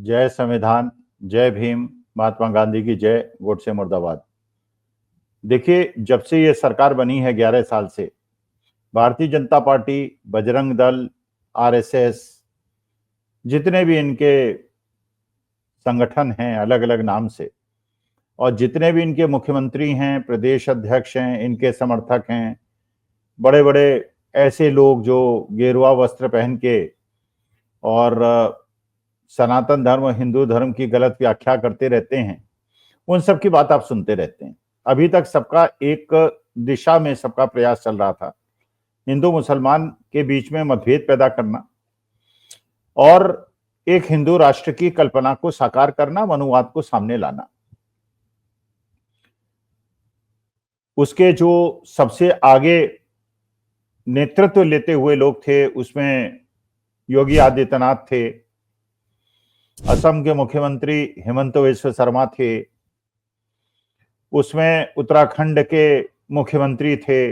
जय संविधान, जय भीम, महात्मा गांधी की जय, गोडसे मुर्दाबाद। देखिए, जब से ये सरकार बनी है 11 साल से, भारतीय जनता पार्टी, बजरंग दल, आरएसएस, जितने भी इनके संगठन हैं अलग अलग नाम से, और जितने भी इनके मुख्यमंत्री हैं, प्रदेश अध्यक्ष हैं, इनके समर्थक हैं, बड़े बड़े ऐसे लोग जो गेरुआ वस्त्र पहन के और सनातन धर्म और हिंदू धर्म की गलत व्याख्या करते रहते हैं, उन सब की बात आप सुनते रहते हैं। अभी तक सबका एक दिशा में सबका प्रयास चल रहा था, हिंदू मुसलमान के बीच में मतभेद पैदा करना और एक हिंदू राष्ट्र की कल्पना को साकार करना, मनुवाद को सामने लाना। उसके जो सबसे आगे नेतृत्व लेते हुए लोग थे, उसमें योगी आदित्यनाथ थे, असम के मुख्यमंत्री हेमंत बिस्वा शर्मा थे, उसमें उत्तराखंड के मुख्यमंत्री थे,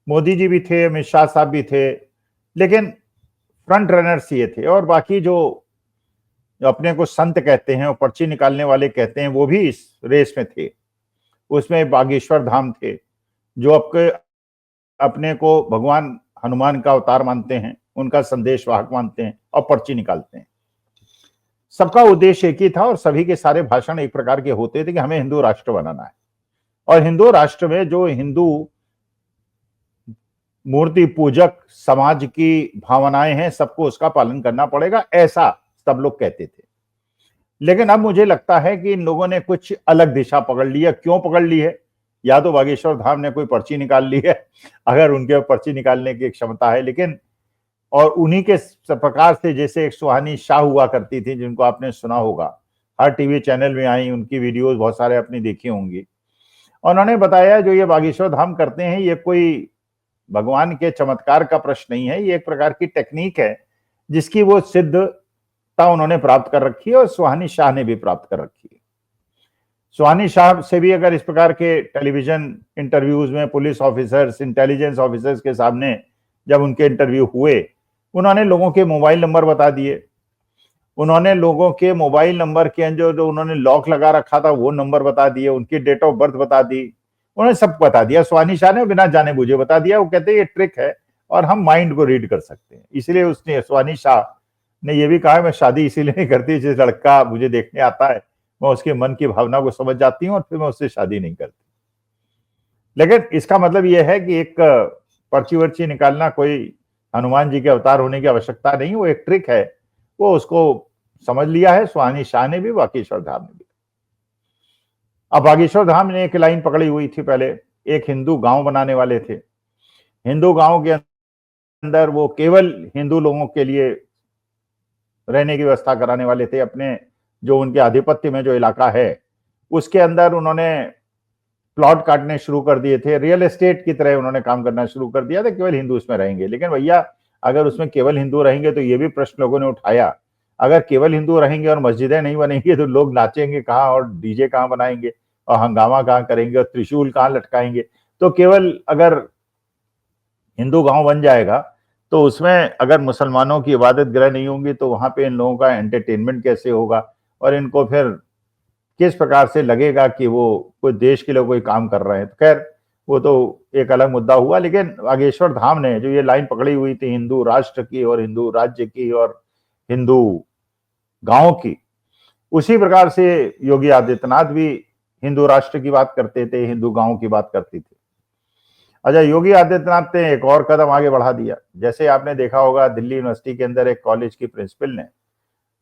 मोदी जी भी थे, अमित शाह साहब भी थे, लेकिन फ्रंट रनर्स ये थे। और बाकी जो अपने को संत कहते हैं और पर्ची निकालने वाले कहते हैं, वो भी इस रेस में थे। उसमें बागेश्वर धाम थे, जो अपने को भगवान हनुमान का अवतार मानते हैं, उनका संदेशवाहक मानते हैं और पर्ची निकालते हैं। सबका उद्देश्य एक ही था और सभी के सारे भाषण एक प्रकार के होते थे कि हमें हिंदू राष्ट्र बनाना है, और हिंदू राष्ट्र में जो हिंदू मूर्ति पूजक समाज की भावनाएं हैं, सबको उसका पालन करना पड़ेगा, ऐसा सब लोग कहते थे। लेकिन अब मुझे लगता है कि इन लोगों ने कुछ अलग दिशा पकड़ ली है। क्यों पकड़ ली है? या तो बागेश्वर धाम ने कोई पर्ची निकाल ली है, अगर उनके पर्ची निकालने की क्षमता है, लेकिन और उन्हीं के प्रकार से, जैसे एक सुहानी शाह हुआ करती थी, जिनको आपने सुना होगा, हर टीवी चैनल में आई, उनकी वीडियोस बहुत सारे आपने देखी होंगी। उन्होंने बताया जो ये बागेश्वर धाम करते हैं, ये कोई भगवान के चमत्कार का प्रश्न नहीं है, ये एक प्रकार की टेक्निक है जिसकी वो सिद्धता उन्होंने प्राप्त कर रखी है और सुहानी शाह ने भी प्राप्त कर रखी है। सुहानी शाह से भी अगर इस प्रकार के टेलीविजन इंटरव्यूज में पुलिस ऑफिसर्स, इंटेलिजेंस ऑफिसर्स के सामने जब उनके इंटरव्यू हुए, उन्होंने लोगों के मोबाइल नंबर बता दिए, उन्होंने लोगों के मोबाइल नंबर के जो उन्होंने लॉक लगा रखा था वो नंबर बता दिए, उनकी डेट ऑफ बर्थ बता दी, उन्होंने सब बता दिया। सुहानी शाह ने बिना जाने बुझे बता दिया। वो कहते हैं ये ट्रिक है और हम माइंड को रीड कर सकते हैं। इसलिए उसने, सुहानी शाह ने ये भी कहा, मैं शादी इसीलिए नहीं करती, जिस लड़का मुझे देखने आता है मैं उसके मन की भावना को समझ जाती हूँ और फिर मैं उससे शादी नहीं करती। लेकिन इसका मतलब यह है कि एक पर्ची वर्ची निकालना कोई हनुमान जी के अवतार होने की आवश्यकता नहीं, वो एक ट्रिक है, वो उसको समझ लिया है सुहानी शाह ने भी, बागेश्वर धाम ने भी। अब बागेश्वर धाम ने एक लाइन पकड़ी हुई थी पहले, एक हिंदू गांव बनाने वाले थे। हिंदू गांव के अंदर वो केवल हिंदू लोगों के लिए रहने की व्यवस्था कराने वाले थे। अपने जो उनके आधिपत्य में जो इलाका है उसके अंदर उन्होंने प्लॉट काटने शुरू कर दिए थे, रियल एस्टेट की तरह उन्होंने काम करना शुरू कर दिया था, केवल हिंदू उसमें रहेंगे। लेकिन भैया, अगर उसमें केवल हिंदू रहेंगे तो ये भी प्रश्न लोगों ने उठाया, अगर केवल हिंदू रहेंगे और मस्जिदें नहीं बनेंगी तो लोग नाचेंगे कहाँ और डीजे कहाँ बनाएंगे और हंगामा कहाँ करेंगे और त्रिशूल कहाँ लटकाएंगे? तो केवल अगर हिंदू गांव बन जाएगा तो उसमें अगर मुसलमानों की इबादत गृह नहीं होंगी तो वहां पे इन लोगों का एंटरटेनमेंट कैसे होगा, और इनको फिर किस प्रकार से लगेगा कि वो कोई देश के लिए कोई काम कर रहे हैं? तो खैर, वो तो एक अलग मुद्दा हुआ। लेकिन बागेश्वर धाम ने जो ये लाइन पकड़ी हुई थी हिंदू राष्ट्र की और हिंदू राज्य की और हिंदू गांव की, उसी प्रकार से योगी आदित्यनाथ भी हिंदू राष्ट्र की बात करते थे, हिंदू गांव की बात करती थी। अच्छा, योगी आदित्यनाथ ने एक और कदम आगे बढ़ा दिया। जैसे आपने देखा होगा, दिल्ली यूनिवर्सिटी के अंदर एक कॉलेज की प्रिंसिपल ने,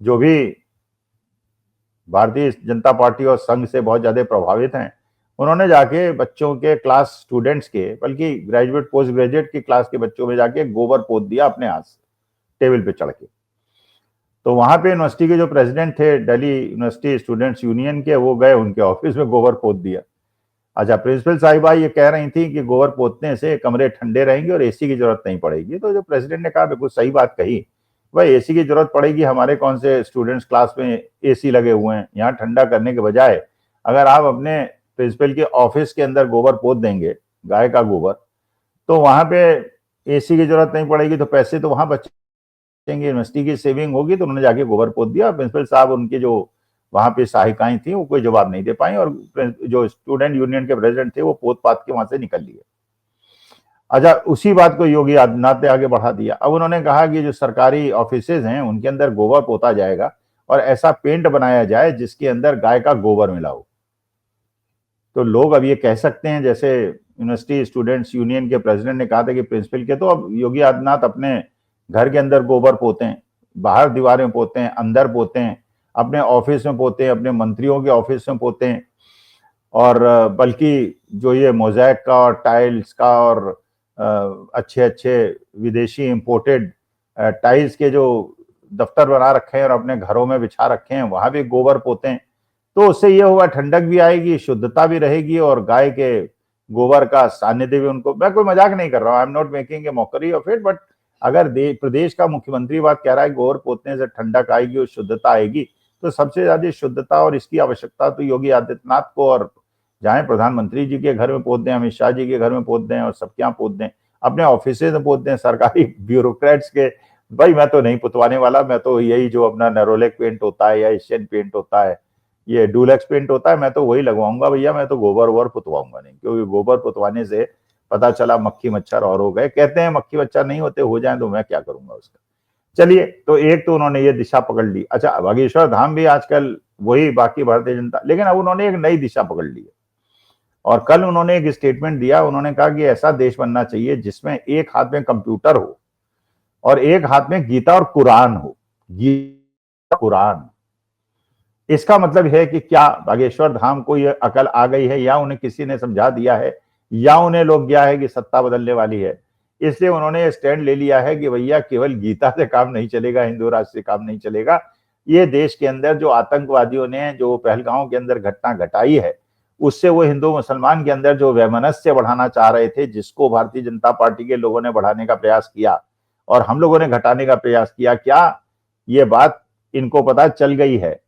जो भी भारतीय जनता पार्टी और संघ से बहुत ज्यादा प्रभावित हैं, उन्होंने जाके बच्चों के क्लास स्टूडेंट्स के, बल्कि ग्रेजुएट पोस्ट ग्रेजुएट की क्लास के बच्चों में जाके गोबर पोत दिया अपने हाथ से, टेबल पे चढ़ के। तो वहां पे यूनिवर्सिटी के जो प्रेसिडेंट थे दिल्ली यूनिवर्सिटी स्टूडेंट्स यूनियन के, वो गए उनके ऑफिस में गोबर पोत दिया। अच्छा, प्रिंसिपल साहिबा ये कह रही थी कि गोबर पोतने से कमरे ठंडे रहेंगे और एसी की जरूरत नहीं पड़ेगी। तो जो प्रेसिडेंट ने कहा, बिल्कुल सही बात कही, भाई एसी की जरूरत पड़ेगी, हमारे कौन से स्टूडेंट्स क्लास में एसी लगे हुए हैं? यहाँ ठंडा करने के बजाय अगर आप अपने प्रिंसिपल के ऑफिस के अंदर गोबर पोत देंगे, गाय का गोबर, तो वहां पे एसी की जरूरत नहीं पड़ेगी, तो पैसे तो वहां बचे यूनिवर्सिटी की सेविंग होगी, तो उन्होंने जाके गोबर पोत दिया। प्रिंसिपल साहब उनके जो वहां पे सहायिकाएं थी वो कोई जवाब नहीं दे पाई, और जो स्टूडेंट यूनियन के प्रेसिडेंट थे वो पोत पात के वहां से निकल लिए। अच्छा, उसी बात को योगी आदित्यनाथ ने आगे बढ़ा दिया। अब उन्होंने कहा कि जो सरकारी ऑफिसेज हैं उनके अंदर गोबर पोता जाएगा और ऐसा पेंट बनाया जाए जिसके अंदर गाय का गोबर मिला हो। तो लोग अब ये कह सकते हैं, जैसे यूनिवर्सिटी स्टूडेंट्स यूनियन के प्रेसिडेंट ने कहा था कि प्रिंसिपल के तो अब योगी आदित्यनाथ अपने घर के अंदर गोबर पोते हैं, बाहर दीवारें पोते हैं, अंदर पोते हैं, अपने ऑफिस में पोते हैं, अपने मंत्रियों के ऑफिस में पोते हैं, और बल्कि जो ये मोज़ैक का और टाइल्स का और अच्छे अच्छे विदेशी इंपोर्टेड टाइल्स के जो दफ्तर बना रखे हैं और अपने घरों में बिछा रखे हैं, वहां भी गोबर पोते हैं। तो उससे ये हुआ, ठंडक भी आएगी, शुद्धता भी रहेगी, और गाय के गोबर का सानिध्य भी उनको। मैं कोई मजाक नहीं कर रहा हूँ, I am not making a mockery of it, but अगर प्रदेश का मुख्यमंत्री बात कह रहा है गोबर पोतने से ठंडक आएगी और शुद्धता आएगी, तो सबसे ज्यादा शुद्धता और इसकी आवश्यकता तो योगी आदित्यनाथ को, और जाए प्रधानमंत्री जी के घर में पोत दें, अमित शाह जी के घर में पोत दें, और सबके यहाँ पोत दें, अपने ऑफिस में पोत दें, सरकारी ब्यूरोक्रेट्स के। भाई मैं तो नहीं पुतवाने वाला, मैं तो यही जो अपना नेरोलैक पेंट होता है या एशियन पेंट होता है, ये डुलेक्स पेंट होता है, मैं तो वही लगवाऊंगा भैया, मैं तो गोबर वोबर पुतवाऊंगा नहीं, क्योंकि गोबर पुतवाने से पता चला मक्खी मच्छर और हो गए। कहते हैं मक्खी मच्छर नहीं होते, हो जाए तो मैं क्या करूंगा उसका। चलिए, तो एक तो उन्होंने ये दिशा पकड़ ली। अच्छा, बागेश्वर धाम भी आजकल वही बाकी भारतीय जनता, लेकिन अब उन्होंने एक नई दिशा पकड़ ली है, और कल उन्होंने एक स्टेटमेंट दिया। उन्होंने कहा कि ऐसा देश बनना चाहिए जिसमें एक हाथ में कंप्यूटर हो और एक हाथ में गीता और कुरान हो। गीता कुरान, इसका मतलब है कि क्या बागेश्वर धाम को यह अकल आ गई है, या उन्हें किसी ने समझा दिया है, या उन्हें लोग गया है कि सत्ता बदलने वाली है, इसलिए उन्होंने स्टैंड ले लिया है कि भैया केवल गीता से काम नहीं चलेगा, हिंदू राष्ट्र से काम नहीं चलेगा। ये देश के अंदर जो आतंकवादियों ने जो पहलगांव के अंदर घटना घटाई है, उससे वो हिंदू मुसलमान के अंदर जो वैमनस्य बढ़ाना चाह रहे थे, जिसको भारतीय जनता पार्टी के लोगों ने बढ़ाने का प्रयास किया और हम लोगों ने घटाने का प्रयास किया, क्या ये बात इनको पता चल गई है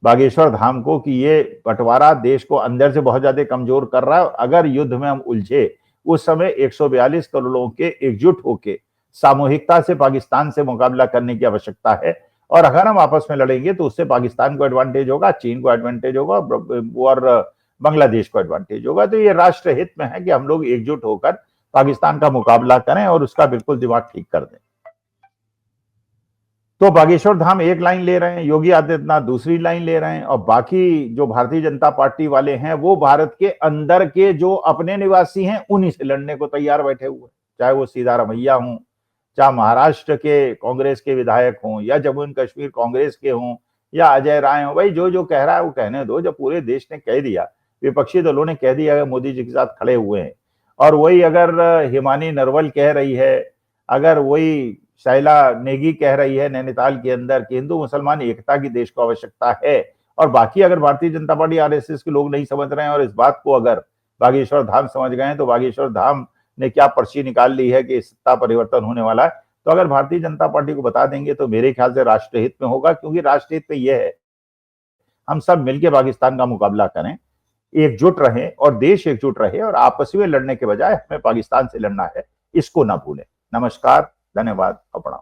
बागेश्वर धाम को कि ये बंटवारा देश को अंदर से बहुत ज्यादा कमजोर कर रहा है? अगर युद्ध में हम उलझे, उस समय 142 करोड़ लोगों के एकजुट होके सामूहिकता से पाकिस्तान से मुकाबला करने की आवश्यकता है, और अगर हम आपस में लड़ेंगे तो उससे पाकिस्तान को एडवांटेज होगा, चीन को एडवांटेज होगा और बांग्लादेश को एडवांटेज होगा। तो ये राष्ट्र हित में है कि हम लोग एकजुट होकर पाकिस्तान का मुकाबला करें और उसका बिल्कुल दिमाग ठीक कर दें। तो बागेश्वर धाम एक लाइन ले रहे हैं, योगी आदित्यनाथ दूसरी लाइन ले रहे हैं, और बाकी जो भारतीय जनता पार्टी वाले हैं वो भारत के अंदर के जो अपने निवासी हैं उन्हीं से लड़ने को तैयार बैठे हुए, चाहे वो सीतारमैया हों, चाहे महाराष्ट्र के कांग्रेस के विधायक हों, या जम्मू एंड कश्मीर कांग्रेस के हों, या अजय राय हों। भाई जो जो कह रहा है वो कहने दो। जब पूरे देश ने कह दिया, विपक्षी दलों ने कह दिया, मोदी जी के साथ खड़े हुए हैं, और वही अगर हिमानी नरवल कह रही है, अगर वही शैला नेगी कह रही है नैनीताल के अंदर कि हिंदू मुसलमान एकता की देश को आवश्यकता है, और बाकी अगर भारतीय जनता पार्टी आरएसएस के लोग नहीं समझ रहे हैं और इस बात को अगर बागेश्वर धाम समझ गए हैं, तो बागेश्वर धाम ने क्या पर्ची निकाल ली है कि सत्ता परिवर्तन होने वाला है। तो अगर भारतीय जनता पार्टी को बता देंगे तो मेरे ख्याल से राष्ट्रहित में होगा, क्योंकि राष्ट्रहित में यह है हम सब मिलकर पाकिस्तान का मुकाबला करें, एकजुट रहें और देश एकजुट रहे, और आपस में लड़ने के बजाय हमें पाकिस्तान से लड़ना है, इसको ना भूलें। नमस्कार, धन्यवाद, प्रणाम।